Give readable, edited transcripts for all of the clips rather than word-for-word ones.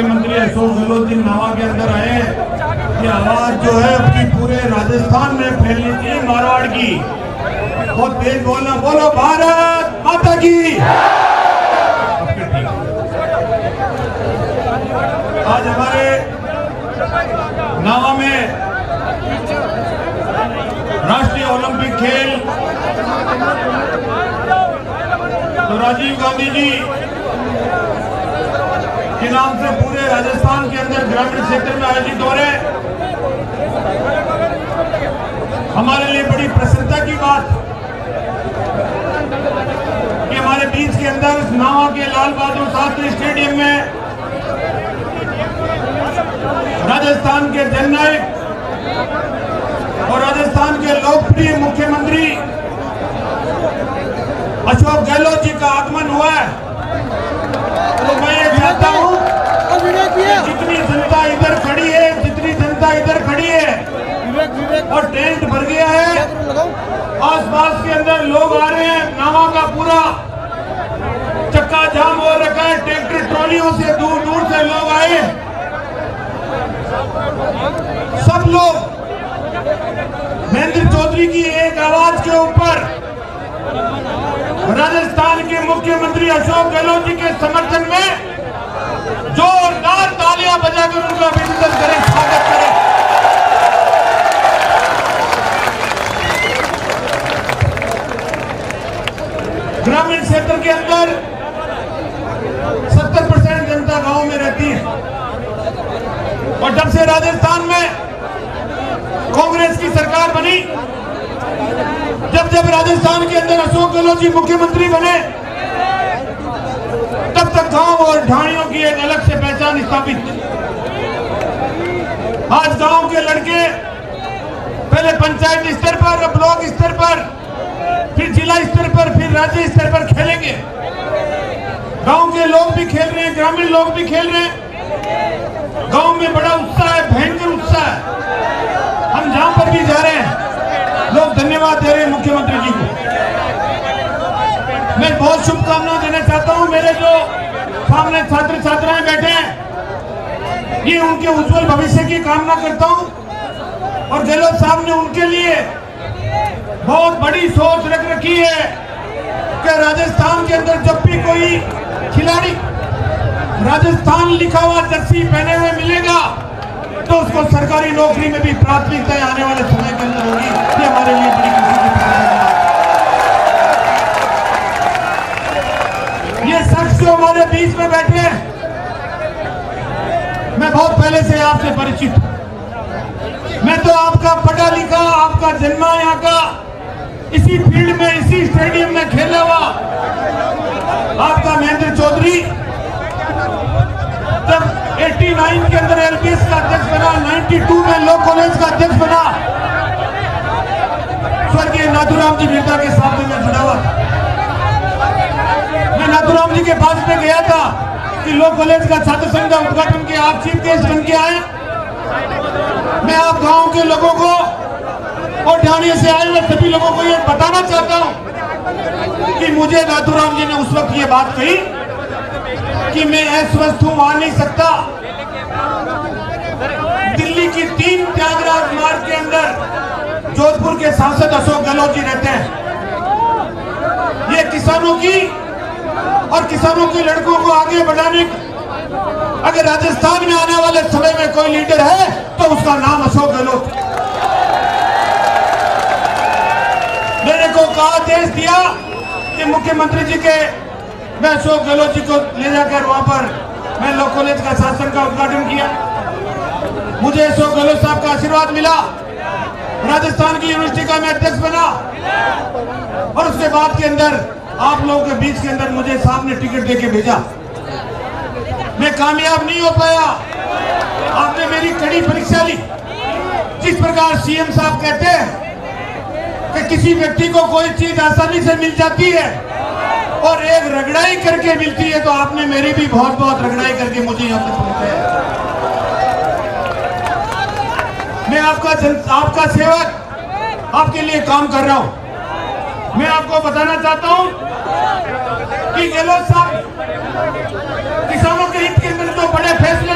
मुख्यमंत्री अशोक गहलोत जी नावा के अंदर आए, ये आवाज जो है अपनी पूरे राजस्थान में फैलनी चाहिए मारवाड़ की। बहुत तेज बोलना, बोलो भारत माता की। आज हमारे नावा में राष्ट्रीय ओलंपिक खेल तो राजीव गांधी जी के नाम से पूरे राजस्थान के अंदर ग्रामीण क्षेत्र में आयोजित हो रहे, हमारे लिए बड़ी प्रसन्नता की बात कि हमारे बीच के अंदर नावा के लाल बहादुर शास्त्री स्टेडियम में राजस्थान के जननायक और राजस्थान के लोकप्रिय मुख्यमंत्री अशोक गहलोत जी का आगमन हुआ है। तो मैं ये चाहता हूँ जितनी जनता इधर खड़ी है, जितनी जनता इधर खड़ी है और टेंट भर गया है, आसपास के अंदर लोग आ रहे हैं, नावा का पूरा चक्का जाम हो रखा है, ट्रैक्टर ट्रॉलियों से दूर दूर से लोग आए। सब लोग महेंद्र चौधरी की एक आवाज के ऊपर राजस्थान के मुख्यमंत्री अशोक गहलोत जी के समर्थन में जोरदार तालियां बजाकर उनका अभिनंदन करें, स्वागत करें। ग्रामीण क्षेत्र के अंदर 70% जनता गांव में रहती है और जब से राजस्थान में कांग्रेस की सरकार बनी, जब जब राजस्थान के अंदर अशोक गहलोत जी मुख्यमंत्री बने, तब तक गांव और ढाणियों की एक अलग से पहचान स्थापित। आज गांव के लड़के पहले पंचायत स्तर पर, अब ब्लॉक स्तर पर, फिर जिला स्तर पर, फिर राज्य स्तर पर खेलेंगे। गांव के लोग भी खेल रहे हैं, ग्रामीण लोग भी खेल रहे हैं। गांव में बड़ा उत्साह है, भयंकर उत्साह है। हम जहां पर भी जा रहे हैं लोग धन्यवाद दे रहे हैं मुख्यमंत्री जी को। मैं बहुत शुभकामनाएं देना चाहता हूं। मेरे जो सामने छात्र छात्राएं बैठे हैं, ये उनके उज्जवल भविष्य की कामना करता हूं और गहलोत साहब ने उनके लिए बहुत बड़ी सोच रख रखी है कि राजस्थान के अंदर जब भी कोई खिलाड़ी राजस्थान लिखा हुआ जर्सी पहने हुए मिलेगा तो उसको सरकारी नौकरी में भी प्राथमिकता आने वाले समय के अंदर होगी। ये हमारे लिए बड़ी खुशी की बात है। ये शख्स जो हमारे बीच में बैठे हैं, मैं बहुत पहले से आपसे परिचित हूं। मैं तो आपका पढ़ा लिखा, आपका जन्मा यहाँ का, इसी फील्ड में, इसी स्टेडियम में खेला हुआ आपका महेंद्र चौधरी जब 89 के अंदर एलपीएस का अध्यक्ष बना, 92 में लॉ कॉलेज का अध्यक्ष बना, स्वर्गीय नाथूराम जी बिरला के साथ में जुड़ा हुआ। मैं नाथूराम जी के पास में गया था कि लॉ कॉलेज का छात्र संघ का उद्घाटन किया, आप चीफ गेस्ट बन के आए। मैं आप गांव के लोगों को और ढाणिया से आए हुए सभी लोगों को ये बताना चाहता हूं कि मुझे नाथूराम जी ने उस वक्त ये बात कही कि मैं अस्वस्थ हूं, आ नहीं सकता। दिल्ली की 3 त्यागराज मार्ग के अंदर जोधपुर के सांसद अशोक गहलोत जी रहते हैं। ये किसानों की और किसानों के लड़कों को आगे बढ़ाने, अगर राजस्थान में आने वाले समय में कोई लीडर है तो उसका नाम अशोक गहलोत। मेरे को कहा, आदेश दिया कि मुख्यमंत्री जी के मैं अशोक गहलोत जी को ले जाकर वहां पर मैं लॉ कॉलेज का शासन का उद्घाटन किया। मुझे अशोक गहलोत साहब का आशीर्वाद मिला, राजस्थान की यूनिवर्सिटी का मैं अध्यक्ष बना और उसके बाद के अंदर आप लोगों के बीच के अंदर मुझे साहब ने टिकट देके भेजा। मैं कामयाब नहीं हो पाया, आपने मेरी कड़ी परीक्षा ली। जिस प्रकार सीएम साहब कहते हैं कि किसी व्यक्ति को कोई चीज आसानी से मिल जाती है और एक रगड़ाई करके मिलती है, तो आपने मेरी भी बहुत बहुत रगड़ाई करके मुझे यहाँ तक पहुंचाया। मैं आपका सेवक, आपके लिए काम कर रहा हूं। मैं आपको बताना चाहता हूं कि गहलोत साहब किसानों के हित के अंदर तो बड़े फैसले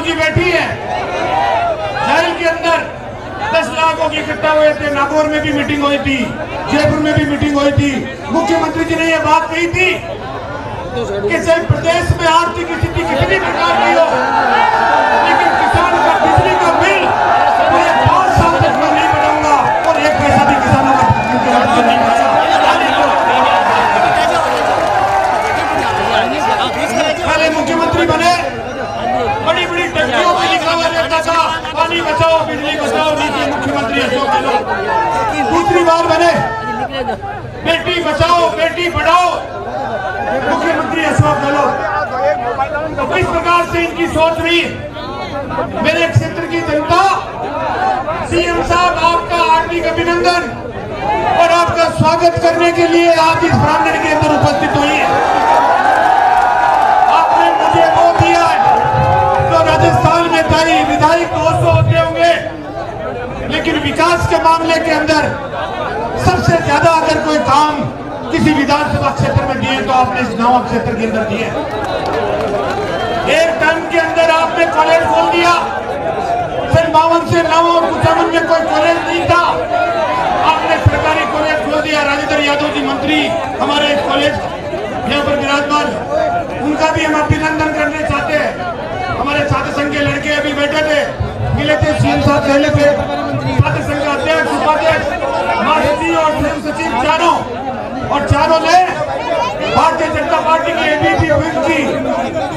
जी बैठी है जेल के अंदर, 10 लाख लोग इकट्ठा हुए थे। नागौर में भी मीटिंग हुई थी, जयपुर में भी मीटिंग हुई थी। मुख्यमंत्री जी ने यह बात कही थी कि चाहे प्रदेश में आर्थिक स्थिति कितनी प्रकार की हो, लेकिन किसान का बिजली का बिल पूरे 5 साल तक मैं नहीं बढ़ाऊंगा और 1 पैसा भी किसानों का नहीं बढ़ाऊंगा। पहले मुख्यमंत्री बने, बड़ी बड़ी टंकियों में लिखा हुआ रहता था पानी बचाओ बिजली बचाओ, नीचे मुख्यमंत्री अशोक गहलोत। दूसरी बार बने, बेटी बचाओ बेटी पढ़ाओ, मुख्यमंत्री अशोक गहलोत। तो किस प्रकार से इनकी सोच रही है मेरे क्षेत्र की जनता। सीएम साहब आपका हार्दिक अभिनंदन और आपका स्वागत करने के लिए आप इस प्रांगण के अंदर उपस्थित हुई है। आपने मुझे वो दिया है तो राजस्थान में कई विधायक 200 होते होंगे, लेकिन विकास के मामले के अंदर सबसे ज्यादा अगर कोई काम किसी विधानसभा क्षेत्र में दिए तो आपने इस नावा क्षेत्र के अंदर दिए। 1 टर्म के अंदर आपने कॉलेज खोल दिया। सन 52 से नावा और कुचामन में कोई कॉलेज नहीं था, आपने सरकारी कॉलेज खोल दिया। राजेंद्र यादव जी मंत्री हमारे इस कॉलेज यहाँ पर विराजमान, उनका भी हम अभिनंदन करने चाहते हैं। हमारे छात्र संघ के लड़के अभी बैठे थे, मिले थे, सीएम साहब पहले थे, छात्र संघ का अध्यक्ष उपाध्यक्ष महासचिव और स्वयं सचिव चारों ने भारतीय जनता पार्टी के एबीपी विंग की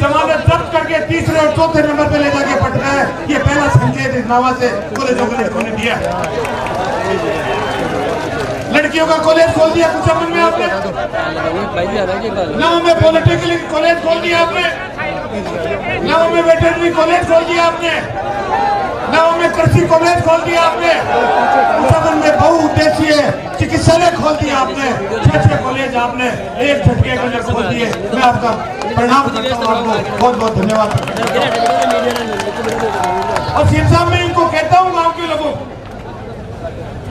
जमानत जब्त करके 3रे और 4थे नंबर पे ले जाके पटका है। ये पहला संकेत इस नावा से कॉलेजों के लड़कों ने दिया। लड़कियों का कॉलेज खोल दिया कुचामन में आपने, नाव में पॉलिटेक्निकल कॉलेज खोल दिया आपने, नाव में वेटरनरी कॉलेज खोल दिया आपने, नाव में कृषि कॉलेज खोल दिया आपने, कुचामन में बहुउद्देशीय चिकित्सालय खोल दिया आपने। 6 कॉलेज आपने एक झटके के अंदर खोल दिए। मैं आपका प्रणाम करता हूँ, आपको बहुत बहुत धन्यवाद। और सीएम साहब मैं इनको कहता हूँ गांव के लोगों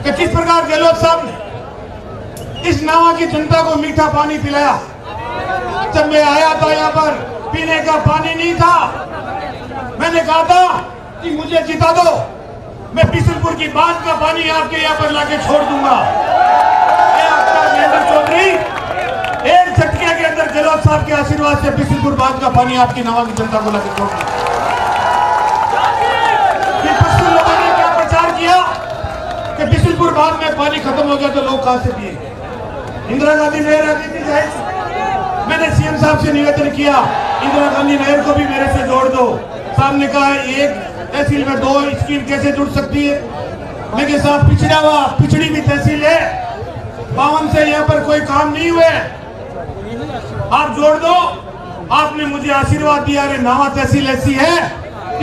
कि किस प्रकार गहलोत साहब ने इस नावा की जनता को मीठा पानी पिलाया। जब मैं आया था यहाँ पर पीने का पानी नहीं था, मैंने कहा था कि मुझे जिता दो, मैं बिशनपुर की बांध का पानी आपके यहाँ पर लाके छोड़ दूंगा। महेंद्र चौधरी एक झटके के अंदर गहलोत साहब के आशीर्वाद से बिशनपुर बांध का पानी आपकी नावा की जनता को लाके छोड़ दिया। पश्चिम लोगों ने क्या प्रचार किया कि बिशनपुर बांध में पानी खत्म हो गया तो लोग कहां से पिए। इंदिरा गांधी नहर आती थी, मैंने सीएम साहब से निवेदन किया इंदिरा गांधी नहर को भी मेरे से जोड़ दो। साहब ने कहा एक तहसील में 2 स्कीम कैसे जुड़ सकती है। लेकिन साहब पिछड़ी भी तहसील है, 52 से यहाँ पर कोई काम नहीं हुए, आप जोड़ दो। आपने मुझे आशीर्वाद दिया, अरे नावा तहसील ऐसी है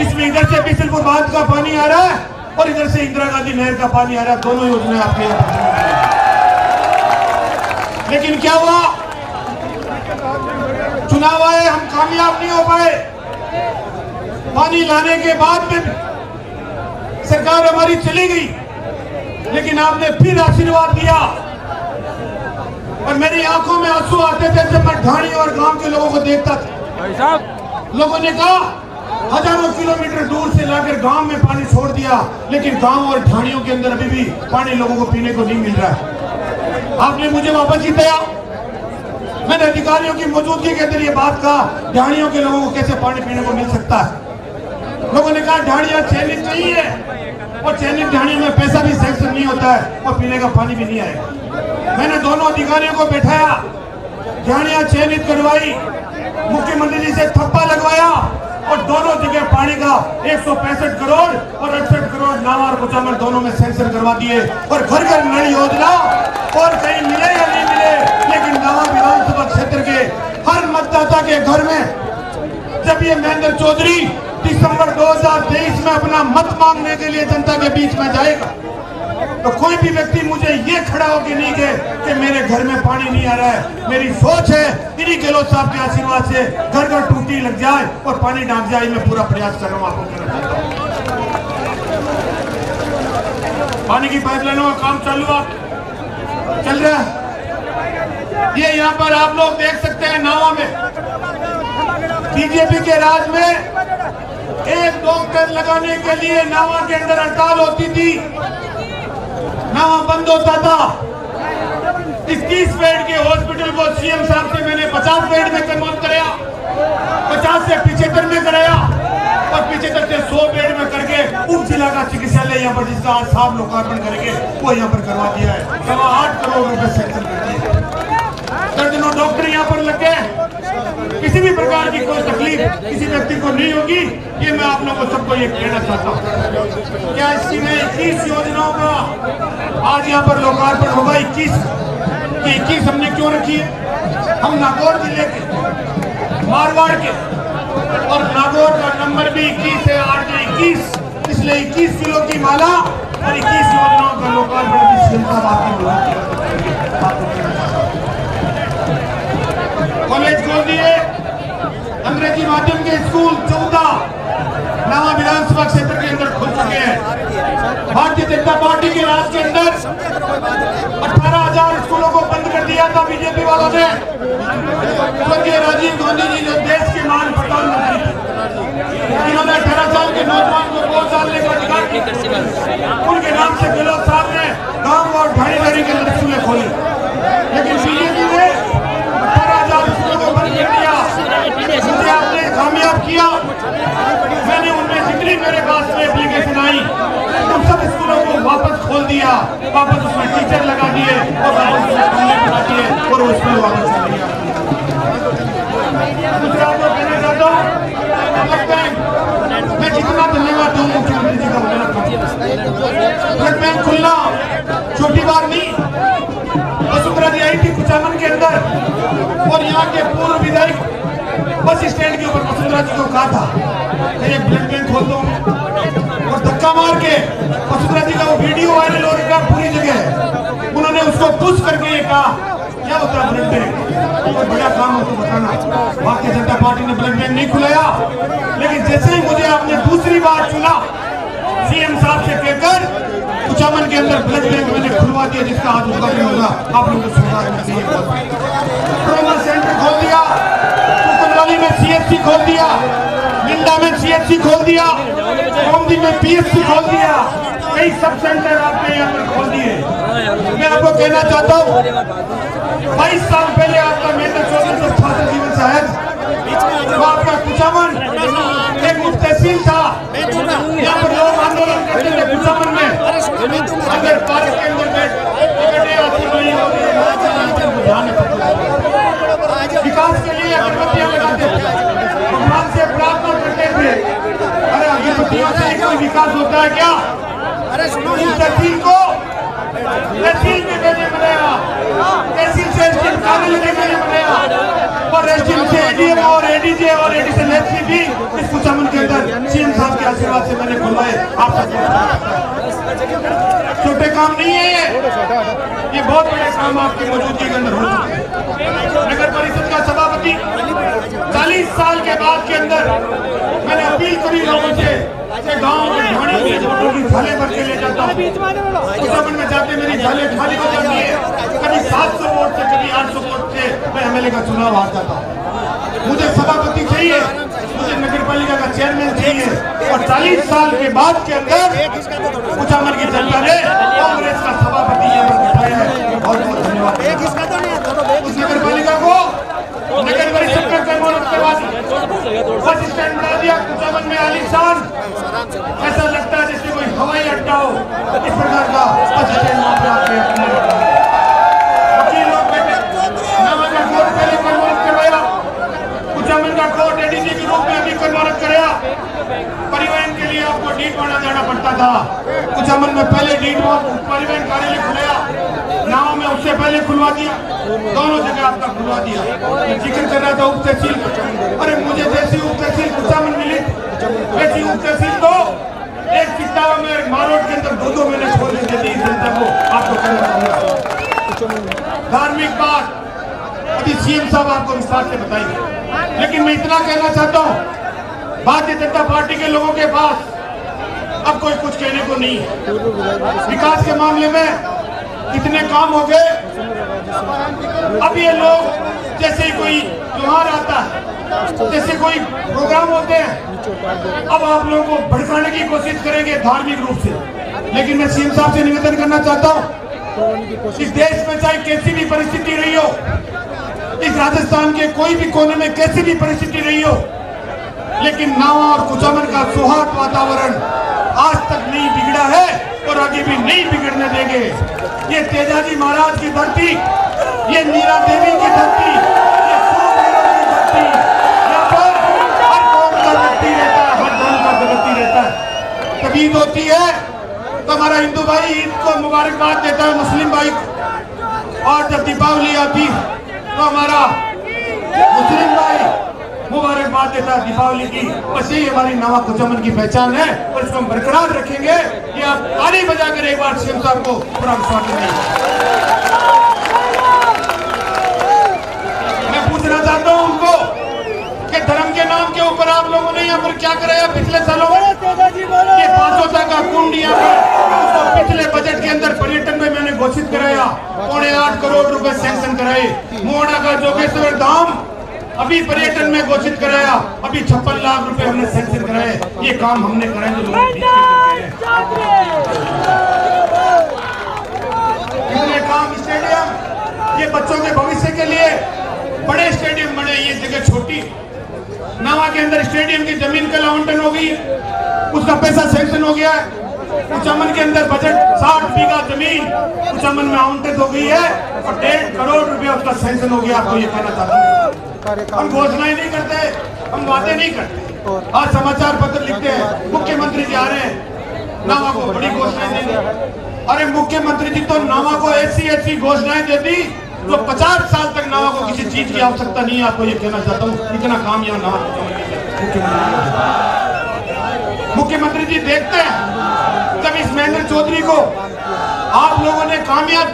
इसमें इधर से बिशनपुर बांध का पानी आ रहा है और इधर से इंदिरा गांधी नहर का पानी आ रहा है, दोनों योजना आपके यहाँ। लेकिन क्या हुआ, चुनाव आए, हम कामयाब नहीं हो पाए। पानी लाने के बाद में सरकार हमारी चली गई, लेकिन आपने फिर आशीर्वाद दिया और मेरी आंखों में आंसू आते थे जब मैं ढाणी और गांव के लोगों को देखता था। लोगों ने कहा हजारों किलोमीटर दूर से लाकर गांव में पानी छोड़ दिया, लेकिन गांव और ढाणियों के अंदर अभी भी पानी लोगों को पीने को नहीं मिल रहा है। आपने मुझे वापस जिताया, मैंने अधिकारियों की मौजूदगी के अंदर ये बात कहा ढाणियों के लोगों को कैसे पानी पीने को मिल सकता है। लोगों ने कहा ढाणियां चयनित नहीं है और चयनित ढाणियों में पैसा भी सैंक्शन नहीं होता है और पीने का पानी भी नहीं आएगा। मैंने दोनों अधिकारियों को बैठाया, ढाणियां चयनित करवाई, मुख्यमंत्री जी से थप्पा लगवाया और दोनों जगह पानी का 165 करोड़ और 68 करोड़ नावा और कुचामन दोनों में सैंक्शन करवा दिए। और घर घर नल योजना और कहीं मिले या नहीं मिले, लेकिन नावा विधानसभा क्षेत्र के हर मतदाता के घर में जब ये महेंद्र चौधरी दिसंबर 2023 में अपना मत मांगने के लिए जनता के बीच में जाएगा तो कोई भी व्यक्ति मुझे ये खड़ा होकर नहीं कहे कि मेरे घर में पानी नहीं आ रहा है। मेरी सोच है इन्हीं गहलोत साहब के आशीर्वाद से घर घर टूटी लग जाए और पानी डाक जाए। मैं पूरा प्रयास कर रहा हूँ, आपको कहना चाहता हूँ। पानी की पाइपलाइनों का काम चल रहा है। ये यहाँ पर आप लोग देख सकते हैं, नावा में बीजेपी के राज में एक डॉक्टर लगाने के लिए नावा के अंदर हड़ताल होती थी, नावा बंद होता था। 21 बेड के हॉस्पिटल को सीएम साहब से मैंने 50 बेड में कन्वर्ट कराया, 50 से 75 में कराया और 75 से 100 बेड में करके उप जिला का चिकित्सालय यहाँ पर जिसका आज साहब लोकार्पण करेंगे वो यहाँ पर करवा दिया है। 8.25 करोड़ रुपए सैंक्शन कर दिए। दर्जनों डॉक्टर यहाँ पर लग गए। किसी भी प्रकार की कोई तकलीफ किसी व्यक्ति को नहीं होगी, ये मैं आप लोगों को सबको ये कहना चाहता हूँ। क्या इसकी में 21 योजनाओं का आज यहाँ पर लोकार्पण होगा। 21 हमने क्यों रखी है? हम नागौर जिले के, मारवाड़ के और नागौर का नंबर भी 21 है, 8 में 21, इसलिए 21 किलो की माला और 21 योजनाओं का लोकार्पण कॉलेज खोल दिए, अंग्रेजी माध्यम के स्कूल 14 नावा विधानसभा क्षेत्र के अंदर खुल चुके हैं। भारतीय जनता पार्टी के राज के अंदर 18,000 स्कूलों को बंद कर दिया था बीजेपी वालों ने। स्वर्गीय राजीव गांधी जी जो देश के महान प्रधानमंत्री थे, इन्होंने 18 साल के नौजवान को वोट डालने का अधिकार दिया। उनके नाम से गहलोत साहब ने गांव और ढाई के अंदर स्कूलें खोली, लेकिन बीजेपी ने 18,000 स्कूलों को बंद कर दिया। मुझे आपने कामयाब किया। मैंने उनमें जितनी मेरे पास में एप्लीकेशन आई उन सब स्कूलों को वापस खोल दिया, वापस उसमें टीचर लगा दिए और वापस उसमें कमरे बना दिए और वो स्कूल वापस चल दिया। दूसरा आपको कहना चाहता हूँ, मैं जितना धन्यवाद दूँ मुख्यमंत्री जी का ब्लड बैंक खुलना छोटी बात नहीं। वसुंधरा जी आई थी कुचामन के अंदर और यहाँ के पूर्व विधायक बस स्टैंड के ऊपर वसुंधरा जी को कहा था मैं ब्लड बैंक खोल दूं और धक्का मार के वसुंधरा जी का वो वीडियो वायरल हो रहा पूरी जगह। उन्होंने उसको पुश करके ये कहा क्या होता है ब्लड बैंक, और बड़ा काम हो तो बताना। भारतीय जनता पार्टी ने ब्लड बैंक नहीं खुलाया, लेकिन जैसे ही मुझे आपने दूसरी बार चुना सीएम साहब से कहकर कुचामन के अंदर ब्लड बैंक मैंने खुलवा दिया, जिसका आज उद्घाटन होगा। आप लोगों को सुधार में चाहिए। ट्रॉमा सेंटर खोल दिया, कुकनवाली में सीएचसी खोल दिया, मिंडा में सीएचसी खोल दिया, गोमती में पीएचसी खोल दिया, कई सब सेंटर आपने यहाँ पर खोल दिए। मैं आपको कहना चाहता हूँ 22 साल पहले आपका मेजर चौधरी छात्र जीवन साहब वो आपका कुचामन एक मुफ्त तहसील था। यहाँ पर लोग आंदोलन करते थे कुचामन में, अगर पार्क के अंदर विकास के लिए अगरबत्तियां लगाते थे, भगवान से प्रार्थना करते थे। अरे अगरबत्तियों से कोई विकास होता है क्या? तहसील को तहसील के लिए बनाया, तहसील से निकालने के लिए बनाया और तहसील से एडीएम और एडीजे और एडिशनल एसपी भी इस कुचामन के अंदर सीएम साहब के आशीर्वाद से मैंने खुलवाए। आप छोटे काम नहीं है ये बहुत बड़े काम आपकी मौजूदगी के अंदर हो चुके हैं। नगर परिषद का सभापति 40 साल के बाद के अंदर मैंने अपील करी लोगों से गाँव में ढाणी की वोटों की थाले भर के ले जाता हूँ। कुचामन में जाते मेरी थाले खाली हो जाती है, कभी 700 वोट से कभी 800 वोट से मैं एमएलए का चुनाव हार जाता हूँ। मुझे सभापति चाहिए, मुझे नगर पालिका का चेयरमैन चाहिए और 40 साल के बाद के अंदर कुचामन की जनता ने कांग्रेस का सभापति यहाँ पर बिठाया है। बहुत बहुत धन्यवाद। उस नगर पालिका को नगर परिषद में करवा बस स्टैंड बना दिया कुचामन में आलीशान, ऐसा लगता है जैसे कोई हवाई अड्डा हो, इस प्रकार का बस स्टैंड वहाँ पे आपके वकील लोग बैठे। नावा का कोर्ट पहले कन्वर्ट करवाया, कुचामन का कोर्ट एडीजी के रूप में अभी कन्वर्ट कराया। परिवहन के लिए आपको डीडवाड़ा जाना पड़ता था, कुचामन में पहले परिवहन कार्यालय खुलाया, नाव में उससे पहले खुलवा दिया, दोनों जगह आपका खुलवा दिया। मैं जिक्र कर रहा था उप तहसील, अरे मुझे जैसी उप तहसील कुचामन मिली वैसी उप तहसील तो एक किताब में मारोड के अंदर 2-2 महीने खोलने देती जनता को। आपको कहना धार्मिक बात अभी सीएम साहब आपको विस्तार से बताएंगे, लेकिन मैं इतना कहना चाहता हूँ भारतीय जनता पार्टी के लोगों के पास अब कोई कुछ कहने को नहीं है। विकास के मामले में कितने काम हो गए। अब ये लोग जैसे कोई त्योहार आता है, जैसे कोई प्रोग्राम होते हैं, अब आप लोगों को भड़काने की कोशिश करेंगे धार्मिक रूप से। लेकिन मैं सीएम साहब से निवेदन करना चाहता हूँ, इस देश में चाहे कैसी भी परिस्थिति रही हो, इस राजस्थान के कोई भी कोने में कैसी भी परिस्थिति रही हो, लेकिन नावा और कुचामन का सौहार्द वातावरण आज तक नहीं बिगड़ा है और आगे भी नहीं बिगड़ने देंगे। ये तेजाजी महाराज की धरती, ये मीरा देवी की धरती, ये सूरवीरों की धरती, यहाँ पर हर कौम का व्यक्ति रहता है, हर धर्म का व्यक्ति रहता है। जब ईद होती है तो हमारा हिंदू भाई ईद को मुबारकबाद देता है मुस्लिम भाई को, और जब दीपावली आती तो हमारा मुस्लिम भाई मुबारकबाद देता है दीपावली की। बस यही हमारी नावा कुचामन की पहचान है और इसको हम बरकरार रखेंगे। ये आप ताली बजाकर एक बार सीएम साहब को पूरा स्वागत करेंगे। मैं पूछना चाहता हूँ उनको कि धर्म के नाम के ऊपर आप लोगों ने यहाँ पर क्या कराया पिछले सालों में? ये 500 का कुंड यहाँ पर पिछले बजट के अंदर पर्यटन में मैंने घोषित कराया, 8.25 करोड़ रुपए सैंक्शन कराए। मोहना का जोगेश्वर धाम अभी पर्यटन में घोषित कराया, अभी 56 लाख रुपए हमने सैंक्शन कराए। ये काम हमने कराए जो लोग कितने काम। स्टेडियम, ये बच्चों के भविष्य के लिए बड़े स्टेडियम बने, ये जगह छोटी। नावा के अंदर स्टेडियम की जमीन का आवंटन हो गई, उसका पैसा सैंक्शन हो गया है। कुचामन के अंदर बजट 60 बीघा जमीन कुचामन में आवंटित हो गई है और 1.5 करोड़ रुपया उसका सैंक्शन हो गया। आपको ये कहना चाहता हूँ, हम घोषणाएं नहीं करते, हम वादे नहीं करते। आज समाचार पत्र लिखते हैं मुख्यमंत्री जी आ रहे हैं, नावा को बड़ी घोषणाएं देंगे। अरे मुख्यमंत्री जी तो नावा को ऐसी घोषणाएं देती जो 50 साल तक नावा को किसी चीज की आवश्यकता नहीं है। आपको ये कहना चाहता हूँ, इतना काम यहाँ नावा मुख्यमंत्री जी देखते हैं। जब इस महेंद्र चौधरी को आप लोगों ने कामयाब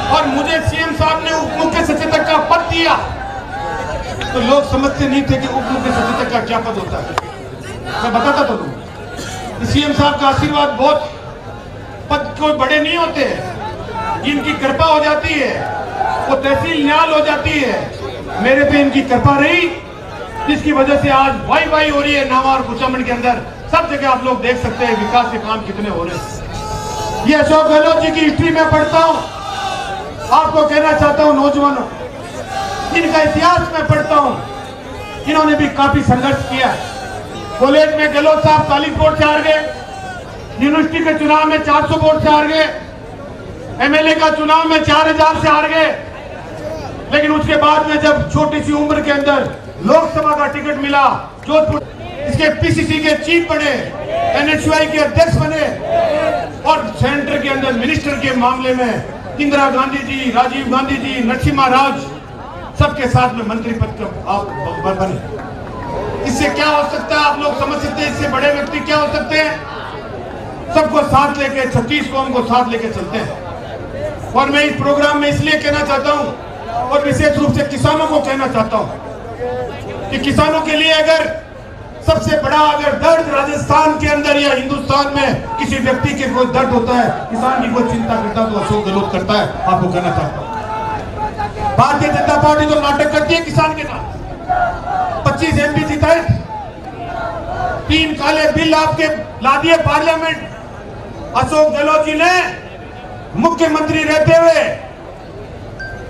और मुझे सीएम साहब ने उप मुख्य सचेतक का पद दिया तो लोग समझते नहीं थे कि उप मुख्य सचेतक का क्या पद होता है। मैं बताता तो दूं, सीएम साहब का आशीर्वाद बहुत, पद कोई बड़े नहीं होते हैं, इनकी कृपा हो जाती है, वो तहसील न्याल हो जाती है। मेरे पे इनकी कृपा रही, जिसकी वजह से आज वाई हो रही है नावा और कुचामन के अंदर। सब जगह आप लोग देख सकते हैं विकास के काम कितने हो रहे हैं। ये अशोक गहलोत जी की हिस्ट्री में पढ़ता हूँ, आपको कहना चाहता हूँ नौजवानों, इनका इतिहास में पढ़ता हूँ, इन्होंने भी काफी संघर्ष किया। कॉलेज में गहलोत साहब 40 वोट से हार गए, यूनिवर्सिटी के चुनाव में 400 वोट से हार गए, एमएलए का चुनाव में 4000 से हार गए। लेकिन उसके बाद में जब छोटी सी उम्र के अंदर लोकसभा का टिकट मिला, जोधपुर इसके पीसीसी के चीफ बने, एनएचयूआई के अध्यक्ष बने और सेंटर के अंदर मिनिस्टर के मामले में इंदिरा गांधी जी, राजीव गांधी जी, नरसिम्हा राज सबके साथ में मंत्री पद का आप बने। इससे क्या हो सकता है आप लोग समझ सकते हैं? इससे बड़े व्यक्ति क्या हो सकते हैं? सबको साथ लेके 36 कौम को साथ लेके चलते हैं। और मैं इस प्रोग्राम में इसलिए कहना चाहता हूं और विशेष रूप से किसानों को कहना चाहता हूं कि किसानों के लिए अगर सबसे बड़ा अगर दर्द राजस्थान के अंदर या हिंदुस्तान में किसी व्यक्ति के कोई दर्द होता है, किसान की कोई चिंता करता है तो अशोक गहलोत करता है। आपको कहना चाहता हूं, भारतीय जनता पार्टी तो नाटक करती है किसान के नाम। 25 एमपी जिताए, 3 काले बिल आपके ला दिए पार्लियामेंट। अशोक गहलोत जी ने मुख्यमंत्री रहते हुए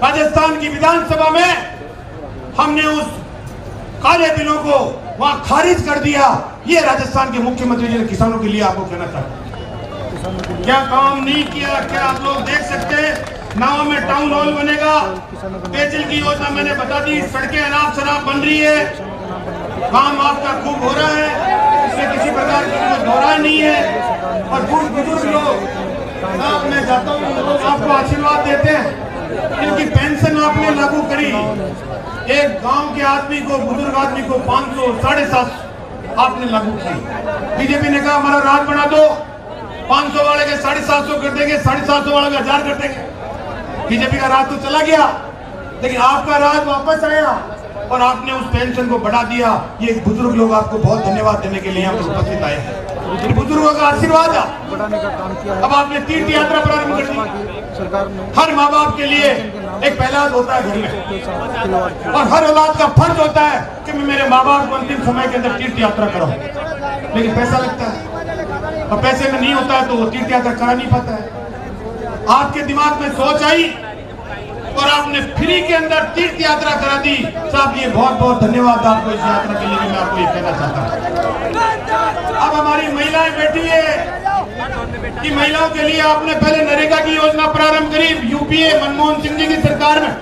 राजस्थान की विधानसभा में हमने उस काले बिलों को वहां खारिज कर दिया। ये राजस्थान के मुख्यमंत्री जी ने किसानों के लिए आपको कहना चाहता हूं, क्या काम नहीं किया। क्या आप लोग देख सकते हैं नावा में टाउन हॉल बनेगा, पेयजल की योजना मैंने बता दी, सड़कें अनाप शनाप बन रही है, काम आपका खूब हो रहा है, इसमें किसी प्रकार की कोई दोहराई नहीं है। और बुजुर्ग लोग, मैं जाता हूँ, लोग आपको आशीर्वाद देते हैं, इनकी पेंशन आपने लागू करी। एक गांव के आदमी को, बुजुर्ग आदमी को 500, 750 आपने लागू की। बीजेपी ने कहा हमारा राज बना दो, 500 वाले के 750 कर देंगे, 750 वाले का 1000 कर देंगे। बीजेपी का राज तो चला गया, लेकिन आपका राज वापस आया और आपने उस पेंशन को बढ़ा दिया। ये बुजुर्ग लोग आपको बहुत धन्यवाद देने के लिए यहाँ पर उपस्थित आए हैं। बुजुर्गों का आशीर्वाद बढ़ाने का काम किया। अब आपने तीर्थ यात्रा प्रारंभ कर दी। सरकार ने हर माँ बाप के लिए एक पहला होता है घर में, और हर औलाद का फर्ज होता है कि मैं मेरे मेरे माँ बाप को अंतिम समय के अंदर तीर्थ यात्रा कराओ, लेकिन पैसा लगता है और पैसे में नहीं होता है तो वो तीर्थ यात्रा करा नहीं पाता है। आपके दिमाग में सोच आई और आपने फ्री के अंदर तीर्थ यात्रा करा दी। साहब ये बहुत बहुत धन्यवाद आपको, इस यात्रा के लिए मैं आपको ये कहना चाहता हूँ। अब हमारी महिलाएं बैठी है कि महिलाओं के लिए आपने पहले नरेगा की योजना प्रारंभ करी यूपीए मनमोहन सिंह जी की सरकार में।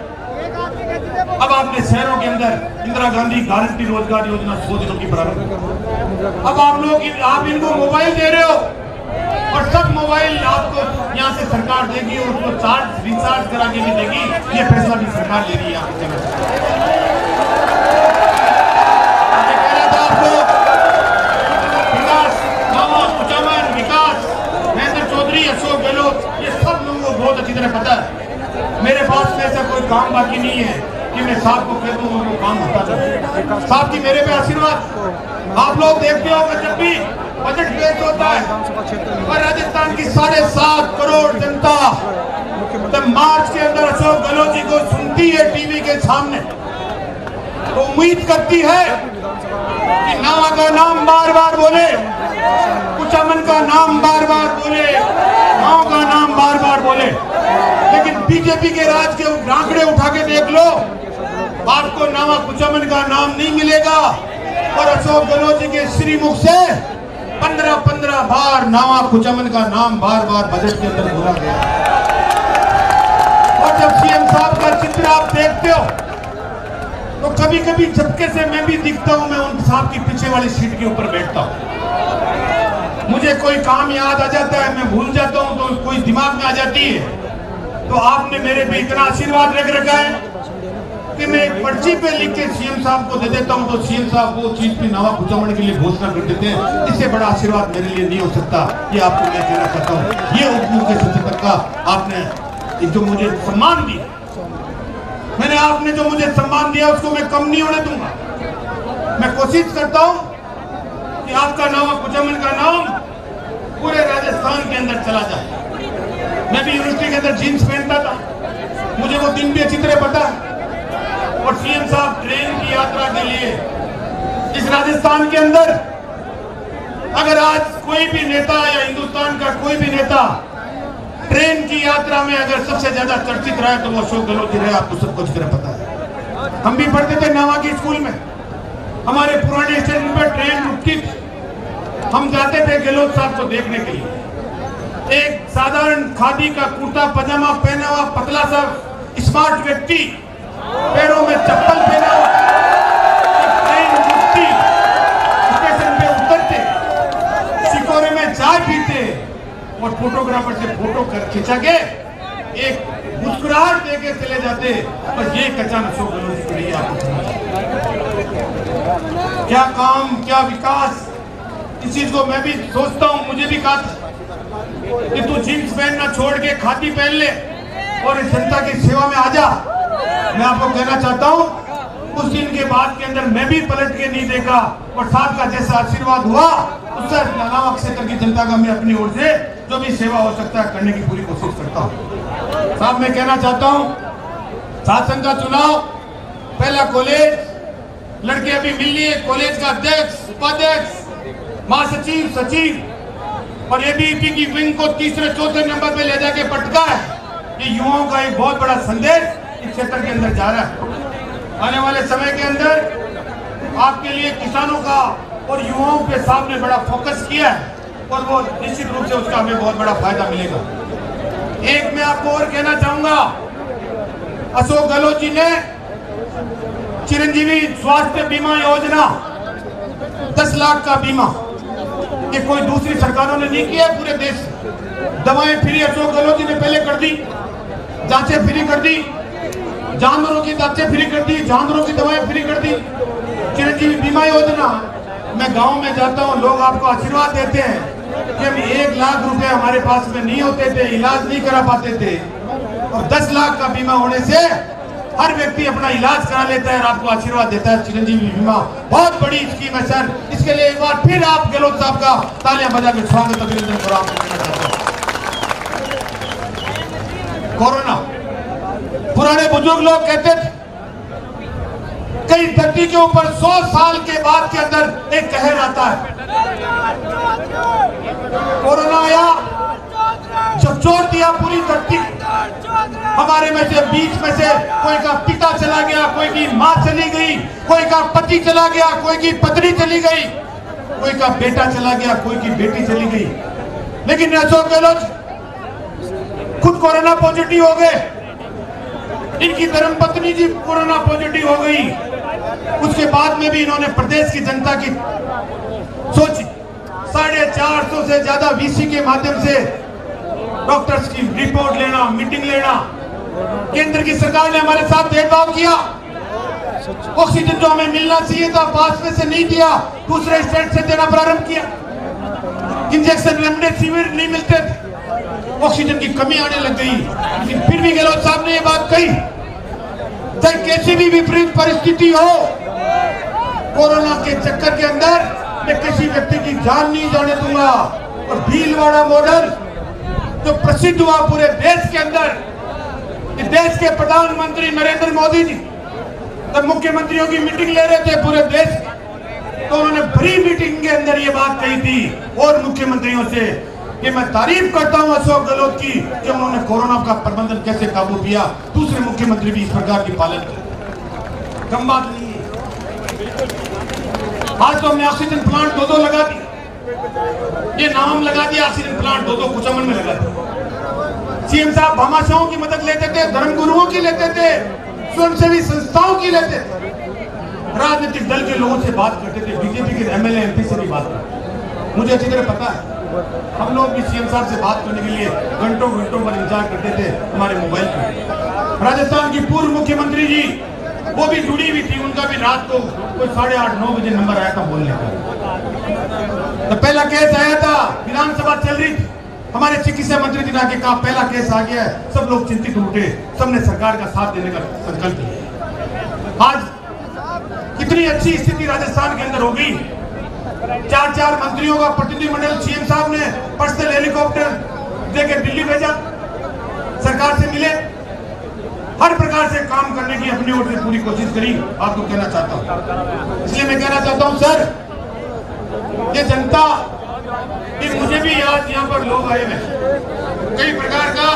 अब आपने शहरों के अंदर इंदिरा गांधी गारंटी रोजगार योजना 100 दिनों की प्रारंभ करी। अब आप इनको मोबाइल दे रहे हो और सब मोबाइल आपको यहाँ से सरकार देगी और उसको चार्ज रिचार्ज करा के भी देगी। ये फैसला भी सरकार ले रही है। आपको कहना था आपको विकास, नावा कुचामन, विकास, महेंद्र चौधरी, अशोक गहलोत, ये सब लोगों को बहुत अच्छी तरह पता है। मेरे पास में ऐसा कोई काम बाकी नहीं है कि मैं साहब को कह दूं वो काम होता है। साहब की मेरे पे आशीर्वाद। आप लोग देखते हो जब भी बजट पेश होता है और राजस्थान की 7.5 करोड़ जनता जब मार्च के अंदर अशोक गहलोत जी को सुनती है टीवी के सामने, तो उम्मीद करती है कि नावा का नाम बार बार बोले, कुचामन का नाम बार बार बोले, गांव का नाम बार बार बोले। लेकिन बीजेपी के राज के आंकड़े उठा के देख लो, आपको नावा कुचामन का नाम नहीं मिलेगा। और अशोक गहलोत जी के श्रीमुख से 15 बार नावा कुचामन का नाम बार बार बजट के अंदर बोला गया। और जब सीएम साहब का चित्र आप देखते हो तो कभी कभी झपके से मैं भी दिखता हूं, मैं उन साहब की पीछे वाली सीट के ऊपर बैठता हूं। मुझे कोई काम याद आ जाता है, मैं भूल जाता हूं तो कोई दिमाग में आ जाती है। तो आपने मेरे पे इतना आशीर्वाद रख रखा है कि मैं एक पर्ची पे लिख के सीएम साहब को दे देता हूं तो सीएम साहब वो चीज भी नावा कुचामन के लिए घोषणा कर देते हैं। इससे बड़ा आशीर्वाद मेरे लिए नहीं हो सकता। ये आपको मैं कहना चाहता हूं। ये उप मुख्य सचिव का आपने जो मुझे सम्मान दिया, मैंने आपने जो मुझे सम्मान दिया उसको मैं कम नहीं होने दूंगा। मैं कोशिश करता हूं कि आपका नावा कुचामन का नाम पूरे राजस्थान के अंदर चला जाए। मैं भी यूनिवर्सिटी के अंदर जीन्स पहनता था, मुझे वो दिन भी अच्छी तरह पता है। और सीएम साहब ट्रेन की यात्रा के लिए इस राजस्थान के अंदर अगर आज कोई भी नेता या हिंदुस्तान का कोई भी नेता ट्रेन की यात्रा में अगर सबसे ज्यादा चर्चित रहा है तो वो अशोक गहलोत जी रहे। आपको सबको अच्छी तरह पता है। हम भी पढ़ते थे नावा की स्कूल में, हमारे पुराने स्टेशन पर ट्रेन रुकती थी, हम जाते थे गहलोत साहब को देखने के लिए। एक साधारण खादी का कुर्ता पजामा पहना हुआ पतला सा स्मार्ट व्यक्ति, पैरों में चप्पल पहना हुआ, ट्रेन रुकती, स्टेशन पे उतरते, सिकोरे में चाय पीते और फोटोग्राफर से फोटो खींचा के एक मुस्कुराहट दे के चले जाते। और ये कच्चा अशोक गहलोत जी आपको क्या काम, क्या विकास, इस चीज को मैं भी सोचता हूँ। मुझे भी कहा कि तू जीन्स पहनना छोड़ के खादी पहन ले और इस जनता की सेवा में आ जा। मैं आपको कहना चाहता हूं उस दिन के बाद के अंदर मैं भी पलट के नहीं देखा और साहब का जैसा आशीर्वाद हुआ उससे नावा क्षेत्र की जनता का मैं अपनी ओर से जो भी सेवा हो सकता है करने की पूरी कोशिश करता हूं। साहब मैं कहना चाहता हूं शासन का चुनाव, पहला कॉलेज, लड़के अभी मिल लिए, कॉलेज का अध्यक्ष, उपाध्यक्ष, महासचिव, सचिव और एबीवीपी की विंग को तीसरे चौथे नंबर पे ले जाके पटका है। ये युवाओं का एक बहुत बड़ा संदेश इस क्षेत्र के अंदर जा रहा है। आने वाले समय के अंदर आपके लिए किसानों का और युवाओं पे साहब ने बड़ा फोकस किया है और वो निश्चित रूप से उसका हमें बहुत बड़ा फायदा मिलेगा। एक मैं आपको और कहना चाहूंगा, अशोक गहलोत जी ने चिरंजीवी स्वास्थ्य बीमा योजना 10 लाख का बीमा, ये कोई दूसरी सरकारों ने नहीं किया पूरे देश। दवाएं फ्री अशोक गहलोत जी ने पहले कर दी, जांचें फ्री कर दी, जानवरों की जांचें फ्री कर दी, जानवरों की दवाएं फ्री कर दी। चिरंजीवी बीमा योजना, मैं गांव में जाता हूं, लोग आपको आशीर्वाद देते हैं कि हम 1 लाख रुपए हमारे पास में नहीं होते थे, इलाज नहीं करा पाते थे और 10 लाख का बीमा होने से हर व्यक्ति अपना इलाज करा लेता है और आपको आशीर्वाद देता है। चिरंजीवी बीमा बहुत बड़ी स्कीम है सर, इसके लिए एक बार फिर आप गहलोत साहब का तालियां बजा के स्वागत अभिनंदन करो। कोरोना, पुराने बुजुर्ग लोग कहते थे कई धरती के ऊपर 100 साल के बाद के अंदर एक कहर आता है। कोरोना आया, झकझोर दिया पूरी धरती। हमारे में से बीच में से कोई का पिता चला गया, कोई की माँ चली गई, कोई का पति चला गया, कोई की पत्नी चली गई, कोई का बेटा चला गया, कोई की बेटी चली गई। लेकिन अशोक गहलोत खुद कोरोना पॉजिटिव हो गए, इनकी धर्मपत्नी जी कोरोना पॉजिटिव हो गई। उसके बाद में भी इन्होंने प्रदेश की जनता की सोची 450 से ज्यादा वीसी के माध्यम से डॉक्टर्स की रिपोर्ट लेना, मीटिंग लेना। केंद्र की सरकार ने हमारे साथ भेदभाव किया। ऑक्सीजन जो हमें मिलना चाहिए था पास में से नहीं दिया, दूसरे स्टेट से देना प्रारंभ किया। इंजेक्शन रेमडेसिविर नहीं मिलते थे, ऑक्सीजन की कमी आने लग गई। लेकिन फिर भी गहलोत साहब ने ये बात कही, चाहे कैसी भी विपरीत परिस्थिति हो, कोरोना के चक्कर के अंदर मैं किसी व्यक्ति की जान नहीं जाने दूंगा। और भीलवाड़ा मॉडल जो प्रसिद्ध हुआ पूरे देश के अंदर, इस देश के प्रधानमंत्री नरेंद्र मोदी जी जब मुख्यमंत्रियों की मीटिंग ले रहे थे पूरे देश, तो उन्होंने बड़ी मीटिंग के अंदर ये बात कही थी और मुख्यमंत्रियों से कि मैं तारीफ करता हूं अशोक गहलोत की कि उन्होंने कोरोना का प्रबंधन कैसे काबू किया। दूसरे मुख्यमंत्री भी इस प्रकार की पालन की। कम बात नहीं है। आज तो हमने ऑक्सीजन प्लांट 2-2 लगा दी, ये नाम लगा दिया ऑक्सीजन प्लांट 2-2 कुचमन में लगा दिया। सीएम साहब भामाशाहों की मदद लेते थे, धर्मगुरुओं की लेते थे, स्वयंसेवी संस्थाओं की लेते थे, राजनीतिक दल के लोगों से बात करते थे, बीजेपी के एमएलए एमपी से भी बात करते। मुझे अच्छी तरह पता है, हम लोग भी सीएम साहब से बात करने के लिए घंटों घंटों पर इंतजार करते थे हमारे मोबाइल पर। राजस्थान की पूर्व मुख्यमंत्री जी वो भी जुड़ी हुई थी, उनका भी रात को कोई 8:30-9 बजे नंबर आया था बोलने का। तो पहला केस आया था, विधानसभा चल रही थी, हमारे चिकित्सा मंत्री जी ने आके कहा पहला केस आ गया है। सब लोग चिंतित उठे, सबने सरकार का साथ देने का संकल्प लिया। आज कितनी अच्छी स्थिति राजस्थान के अंदर हो गई। 4 मंत्रियों का प्रतिनिधिमंडल सीएम साहब ने पर्सनल हेलीकॉप्टर देकर दिल्ली भेजा, सरकार से मिले, हर प्रकार से काम करने की अपनी ओर से पूरी कोशिश करी। आपको कहना चाहता हूं, इसलिए मैं कहना चाहता हूं सर, ये जनता कि मुझे भी आज यहाँ पर लोग आए हैं, कई प्रकार का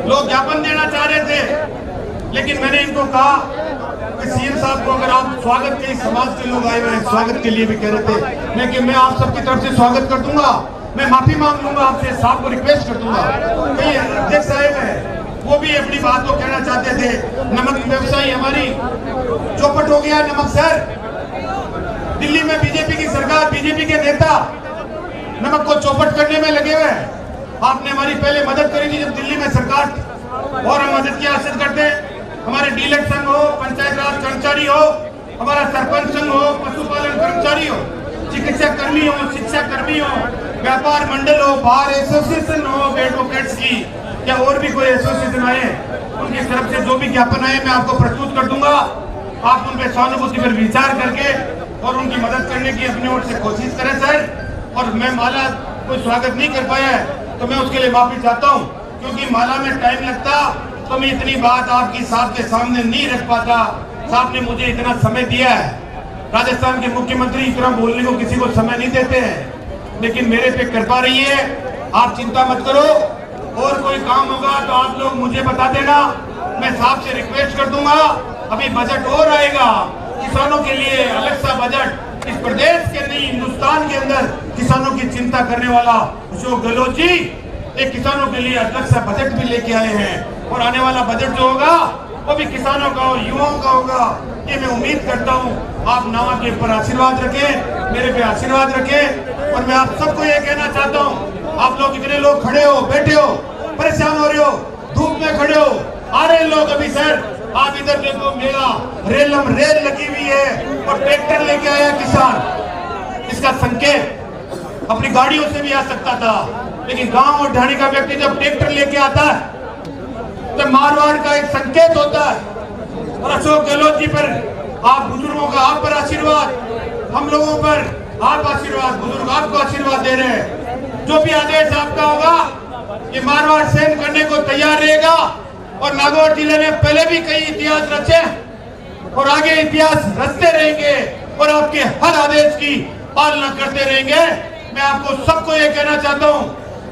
लोग ज्ञापन देना चाह रहे थे, लेकिन मैंने इनको कहा कि सीएम साहब को अगर आप स्वागत के समाज के लोग आए हुए हैं, स्वागत के लिए भी कह रहे थे, लेकिन मैं आप सबकी तरफ से स्वागत कर दूंगा, मैं माफी मांग लूंगा आपसे, साहब को रिक्वेस्ट कर दूंगा। कई अध्यक्ष साहब हैं, वो भी अपनी बात को कहना चाहते थे। नमक व्यवसायी हमारी चौपट हो गया नमक सर। दिल्ली में बीजेपी की सरकार, बीजेपी के नेता नमक को चौपट करने में लगे हुए हैं। आपने हमारी पहले मदद करी थी जब दिल्ली में सरकार थी, और हम मदद की आशा करते। हमारे डीलर संघ हो, पंचायत राज कर्मचारी हो, हमारा सरपंच संघ हो, पशुपालन कर्मचारी हो, चिकित्सा कर्मी हो, शिक्षा कर्मी हो, व्यापार मंडल हो, बार एसोसिएशन हो, एडवोकेट्स की या और भी कोई एसोसिएशन आए, उनकी तरफ से जो भी ज्ञापन आए मैं आपको प्रस्तुत कर दूंगा। आप उन पे सहानुभूति पर विचार करके और उनकी मदद करने की अपनी ओर से कोशिश करें सर। और मैं माला कोई स्वागत नहीं कर पाया है तो मैं उसके लिए माफी चाहता हूँ, क्योंकि माला में टाइम लगता तो मैं इतनी बात आपकी साहब के सामने नहीं रख पाता। साहब ने मुझे इतना समय दिया है। राजस्थान के मुख्यमंत्री इतना बोलने को किसी को समय नहीं देते हैं, लेकिन मेरे पे कृपा रही है। आप चिंता मत करो, और कोई काम होगा तो आप लोग मुझे बता देना, मैं साहब से रिक्वेस्ट कर दूंगा। अभी बजट और आएगा किसानों के लिए, अलग सा बजट। इस प्रदेश के नहीं, हिंदुस्तान के अंदर किसानों की चिंता करने वाला अशोक गहलोत जी एक किसानों के लिए अलग सा बजट भी लेके आए हैं। और आने वाला बजट जो होगा वो भी किसानों का और युवाओं का होगा, ये मैं उम्मीद करता हूँ। आप नावा के ऊपर आशीर्वाद रखें, मेरे पे आशीर्वाद रखें। और मैं आप सबको ये कहना चाहता हूँ, आप लोग इतने लोग खड़े हो, बैठे हो, परेशान हो रहे हो, धूप में खड़े हो, आ रहे लोग अभी सर। आप इधर देखो, मेरा रेल लगी हुई है और ट्रैक्टर लेके आया किसान। इसका संकेत अपनी गाड़ियों से भी आ सकता था, लेकिन गांव और ढाणी का व्यक्ति जब ट्रैक्टर लेके आता है तो मारवाड़ का एक संकेत होता है। और अशोक गहलोत जी पर, आप बुजुर्गों का आप पर आशीर्वाद, हम लोगों पर आप आशीर्वाद, बुजुर्ग आपको आशीर्वाद दे रहे हैं। जो भी आदेश आपका होगा ये मारवाड़ सहन करने को तैयार रहेगा। और नागौर जिले ने पहले भी कई इतिहास रचे, और आगे इतिहास रचते रहेंगे और आपके हर आदेश की पालना करते रहेंगे। मैं आपको सबको ये कहना चाहता हूँ,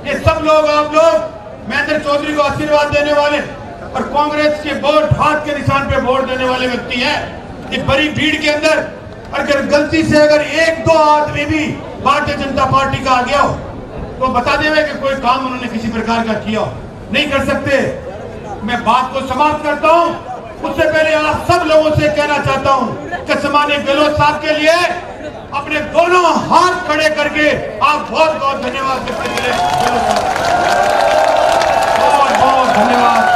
ये सब लोग, आप लोग महेंद्र चौधरी को आशीर्वाद देने वाले और कांग्रेस के वोट, हाथ के निशान पे वोट देने वाले व्यक्ति हैं। इस बड़ी भीड़ के अंदर अगर गलती से अगर एक दो आदमी भी भारतीय जनता पार्टी का आ गया हो तो बता देवे कि कोई काम उन्होंने किसी प्रकार का किया हो, नहीं कर सकते। मैं बात को समाप्त करता हूँ। उससे पहले आप सब लोगों से कहना चाहता हूँ कि सम्माननीय गहलोत साहब के लिए अपने दोनों हाथ खड़े करके आप बहुत बहुत धन्यवाद व्यक्त करें। बहुत बहुत धन्यवाद।